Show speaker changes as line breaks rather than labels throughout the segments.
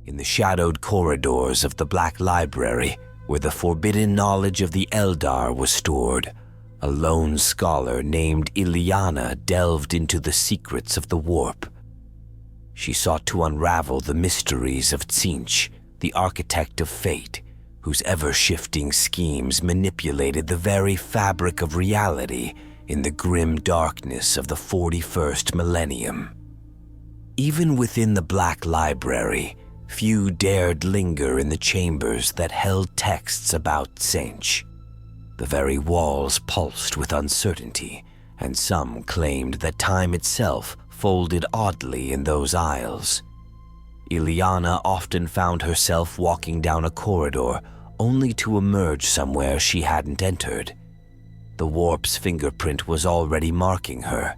In the shadowed corridors of the Black Library, where the forbidden knowledge of the Eldar was stored, a lone scholar named Ilyana delved into the secrets of the warp. She sought to unravel the mysteries of Tzeentch, the architect of fate, whose ever-shifting schemes manipulated the very fabric of reality in the grim darkness of the 41st millennium. Even within the Black Library, few dared linger in the chambers that held texts about Tzeentch. The very walls pulsed with uncertainty, and some claimed that time itself folded oddly in those aisles. Ilyana often found herself walking down a corridor only to emerge somewhere she hadn't entered. The warp's fingerprint was already marking her.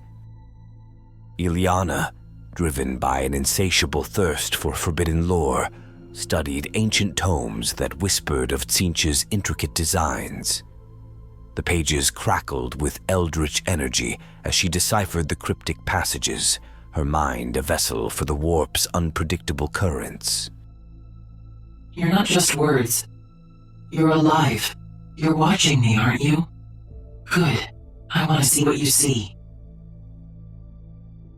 Ilyana, driven by an insatiable thirst for forbidden lore, studied ancient tomes that whispered of Tzeentch's intricate designs. The pages crackled with eldritch energy as she deciphered the cryptic passages, her mind a vessel for the warp's unpredictable currents.
You're not just words. You're alive. You're watching me, aren't you? Good. I want to see what you see.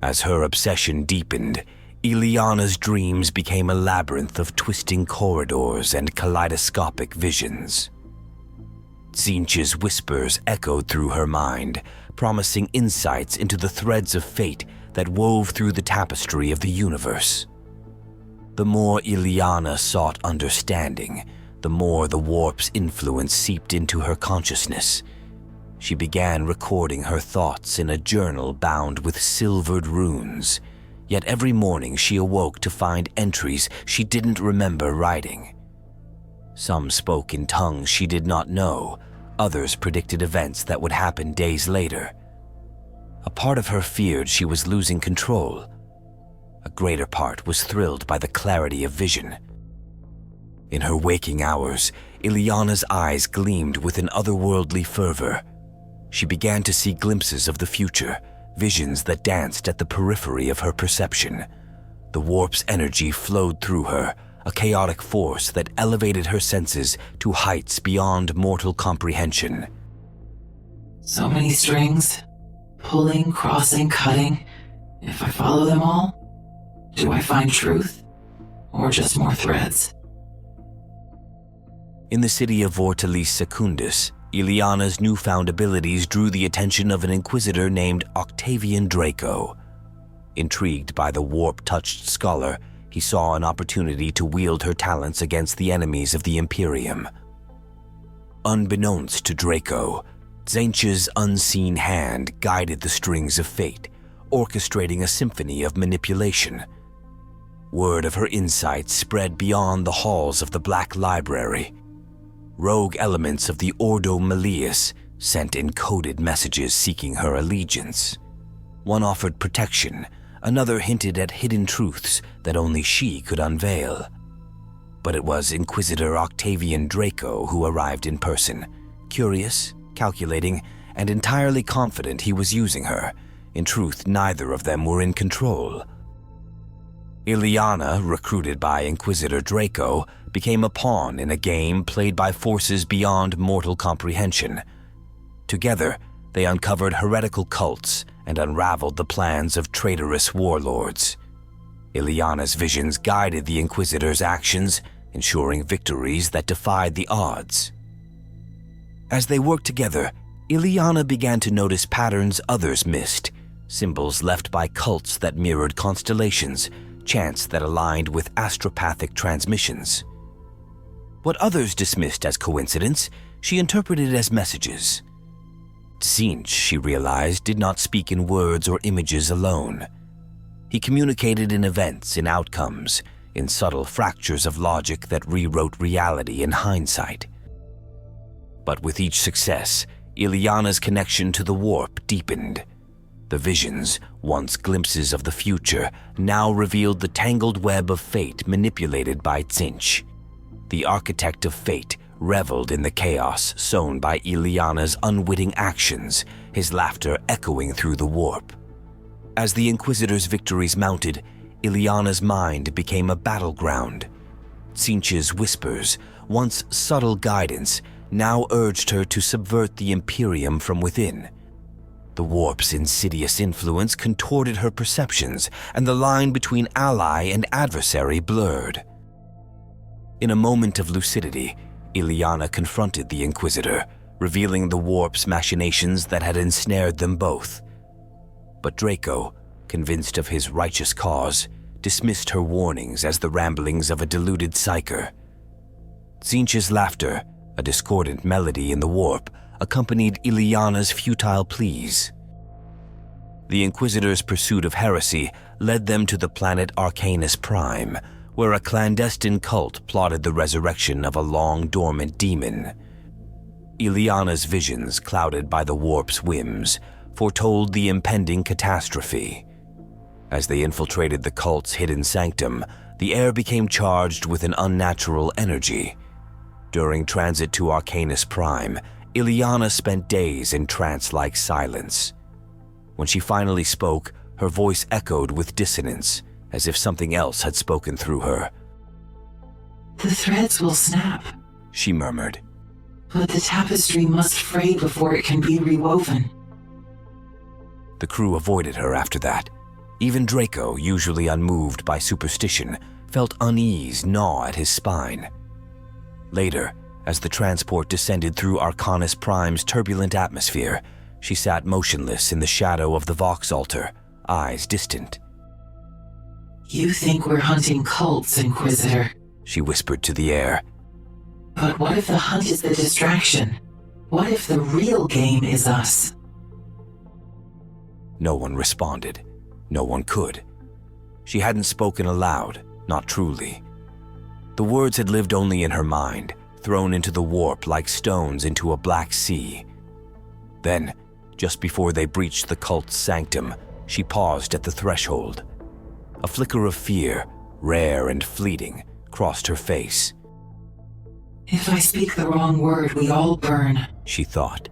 As her obsession deepened, Ilyana's dreams became a labyrinth of twisting corridors and kaleidoscopic visions. Tzeentch's whispers echoed through her mind, promising insights into the threads of fate that wove through the tapestry of the universe. The more Ilyana sought understanding, the more the warp's influence seeped into her consciousness. She began recording her thoughts in a journal bound with silvered runes, yet every morning she awoke to find entries she didn't remember writing. Some spoke in tongues she did not know, others predicted events that would happen days later. A part of her feared she was losing control. A greater part was thrilled by the clarity of vision. In her waking hours, Ilyana's eyes gleamed with an otherworldly fervor. She began to see glimpses of the future, visions that danced at the periphery of her perception. The warp's energy flowed through her, a chaotic force that elevated her senses to heights beyond mortal comprehension.
So many strings. Pulling, crossing, cutting. If I follow them all, do I find truth? Or just more threads?
In the city of Vortalis Secundus, Ilyana's newfound abilities drew the attention of an Inquisitor named Octavian Draco. Intrigued by the warp-touched scholar, he saw an opportunity to wield her talents against the enemies of the Imperium. Unbeknownst to Draco, Tzeentch's unseen hand guided the strings of fate, orchestrating a symphony of manipulation. Word of her insights spread beyond the halls of the Black Library. Rogue elements of the Ordo Malleus sent encoded messages seeking her allegiance. One offered protection, another hinted at hidden truths that only she could unveil. But it was Inquisitor Octavian Draco who arrived in person, curious, calculating, and entirely confident he was using her. In truth, neither of them were in control. Ilyana, recruited by Inquisitor Draco, became a pawn in a game played by forces beyond mortal comprehension. Together, they uncovered heretical cults and unraveled the plans of traitorous warlords. Ilyana's visions guided the Inquisitor's actions, ensuring victories that defied the odds. As they worked together, Ilyana began to notice patterns others missed, symbols left by cults that mirrored constellations, chants that aligned with astropathic transmissions. What others dismissed as coincidence, she interpreted as messages. Tzeentch, she realized, did not speak in words or images alone. He communicated in events, in outcomes, in subtle fractures of logic that rewrote reality in hindsight. But with each success, Ilyana's connection to the warp deepened. The visions, once glimpses of the future, now revealed the tangled web of fate manipulated by Tzeentch. The architect of fate reveled in the chaos sown by Ilyana's unwitting actions, his laughter echoing through the warp. As the Inquisitor's victories mounted, Ilyana's mind became a battleground, Tzeentch's whispers, once subtle guidance, now urged her to subvert the Imperium from within. The warp's insidious influence contorted her perceptions, and the line between ally and adversary blurred. In a moment of lucidity, Ilyana confronted the Inquisitor, revealing the warp's machinations that had ensnared them both. But Draco, convinced of his righteous cause, dismissed her warnings as the ramblings of a deluded psyker. Tzeentch's laughter, a discordant melody in the warp, accompanied Ilyana's futile pleas. The Inquisitor's pursuit of heresy led them to the planet Arcanus Prime, where a clandestine cult plotted the resurrection of a long-dormant demon. Ilyana's visions, clouded by the warp's whims, foretold the impending catastrophe. As they infiltrated the cult's hidden sanctum, the air became charged with an unnatural energy. During transit to Arcanus Prime, Ilyana spent days in trance-like silence. When she finally spoke, her voice echoed with dissonance, as if something else had spoken through her.
"The threads will snap,"
she murmured.
"but the tapestry must fray before it can be rewoven."
The crew avoided her after that. Even Draco, usually unmoved by superstition, felt unease gnaw at his spine. Later, as the transport descended through Arcanus Prime's turbulent atmosphere, she sat motionless in the shadow of the Vox altar, eyes distant.
"You think we're hunting cults, Inquisitor,"
she whispered to the air.
"But what if the hunt is the distraction? What if the real game is us?"
No one responded. No one could. She hadn't spoken aloud, not truly. The words had lived only in her mind, thrown into the warp like stones into a black sea. Then, just before they breached the cult's sanctum, she paused at the threshold. A flicker of fear, rare and fleeting, crossed her face.
"If I speak the wrong word, we all burn,"
she thought.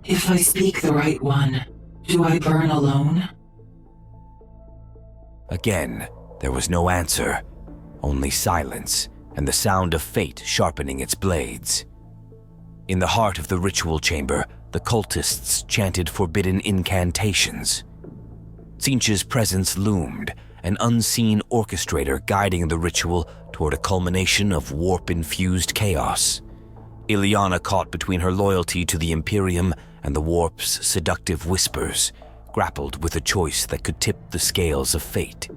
"If I speak the right one, do I burn alone?"
Again, there was no answer, only silence and the sound of fate sharpening its blades. In the heart of the ritual chamber, the cultists chanted forbidden incantations. Tzeentch's presence loomed, an unseen orchestrator guiding the ritual toward a culmination of warp-infused chaos. Ilyana caught between her loyalty to the Imperium and the warp's seductive whispers, grappled with a choice that could tip the scales of fate.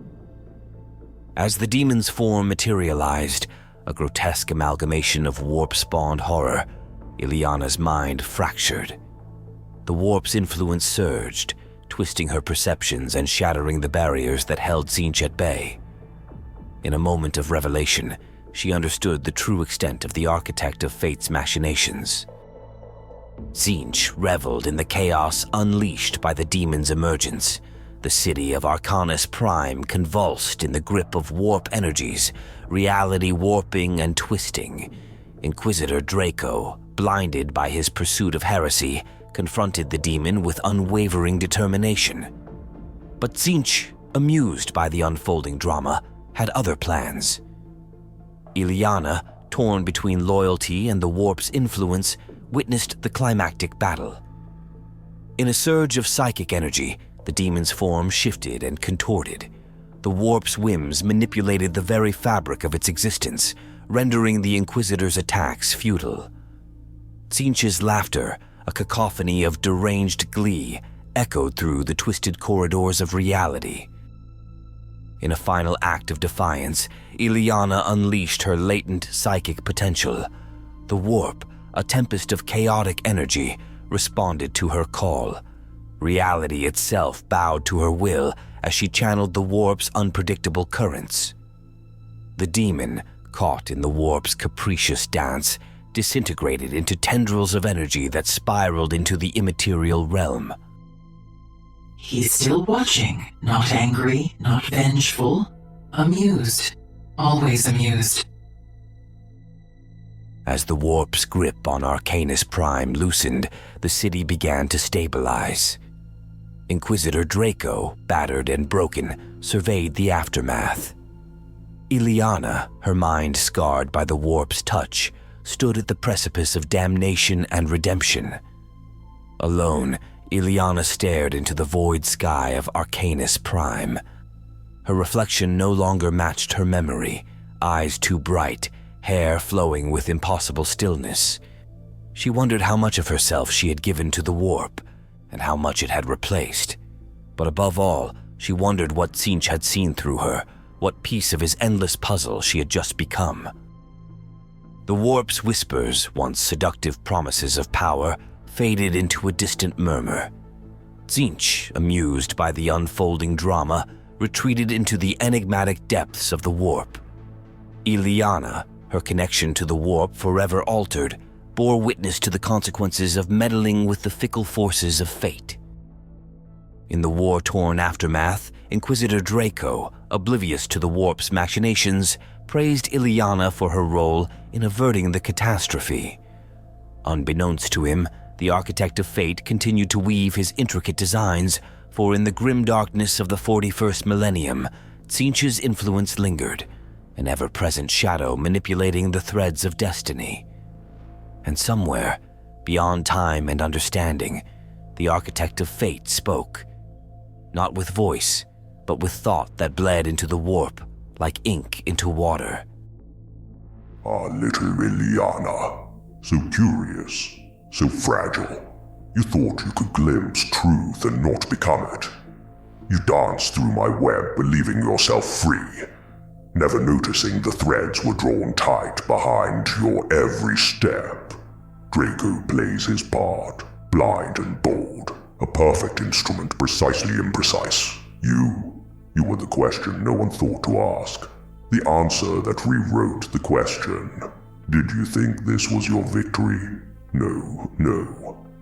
As the demon's form materialized, a grotesque amalgamation of warp-spawned horror, Ilyana's mind fractured. The warp's influence surged, twisting her perceptions and shattering the barriers that held Tzeentch at bay. In a moment of revelation, she understood the true extent of the architect of fate's machinations. Tzeentch reveled in the chaos unleashed by the demon's emergence. The city of Arcanus Prime convulsed in the grip of warp energies, reality warping and twisting. Inquisitor Draco, blinded by his pursuit of heresy, confronted the demon with unwavering determination. But Tzeentch, amused by the unfolding drama, had other plans. Ilyana, torn between loyalty and the warp's influence, witnessed the climactic battle. In a surge of psychic energy, the demon's form shifted and contorted. The warp's whims manipulated the very fabric of its existence, rendering the Inquisitor's attacks futile. Tzeentch's laughter, a cacophony of deranged glee, echoed through the twisted corridors of reality. In a final act of defiance, Ilyana unleashed her latent psychic potential. The warp, a tempest of chaotic energy, responded to her call. Reality itself bowed to her will as she channeled the warp's unpredictable currents. The demon, caught in the warp's capricious dance, disintegrated into tendrils of energy that spiraled into the immaterial realm.
"He's still watching, not angry, not vengeful, amused, always amused."
As the warp's grip on Arcanus Prime loosened, the city began to stabilize. Inquisitor Draco, battered and broken, surveyed the aftermath. Ilyana, her mind scarred by the warp's touch, stood at the precipice of damnation and redemption. Alone, Ilyana stared into the void sky of Arcanus Prime. Her reflection no longer matched her memory, eyes too bright, hair flowing with impossible stillness. She wondered how much of herself she had given to the warp, and how much it had replaced. But above all, she wondered what Tzeentch had seen through her, what piece of his endless puzzle she had just become. The warp's whispers, once seductive promises of power, faded into a distant murmur. Tzeentch, amused by the unfolding drama, retreated into the enigmatic depths of the warp. Ilyana, her connection to the warp forever altered, bore witness to the consequences of meddling with the fickle forces of fate. In the war-torn aftermath, Inquisitor Draco, oblivious to the warp's machinations, praised Ilyana for her role in averting the catastrophe. Unbeknownst to him, the architect of fate continued to weave his intricate designs, for in the grim darkness of the 41st millennium, Tzeentch's influence lingered, an ever-present shadow manipulating the threads of destiny. And somewhere, beyond time and understanding, the architect of fate spoke, not with voice, but with thought that bled into the warp, like ink into water.
Ah, little Ilyana, so curious, so fragile. You thought you could glimpse truth and not become it. You danced through my web believing yourself free, never noticing the threads were drawn tight behind your every step. Draco plays his part, blind and bold, a perfect instrument precisely imprecise. You were the question no one thought to ask, the answer that rewrote the question. Did you think this was your victory? No.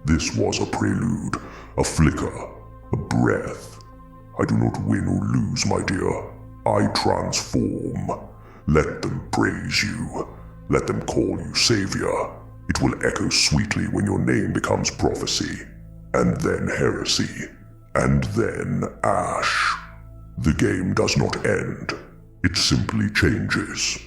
This was a prelude, a flicker, a breath. I do not win or lose, my dear. I transform. Let them praise you. Let them call you savior. It will echo sweetly when your name becomes prophecy, and then heresy, and then ash. The game does not end. It simply changes.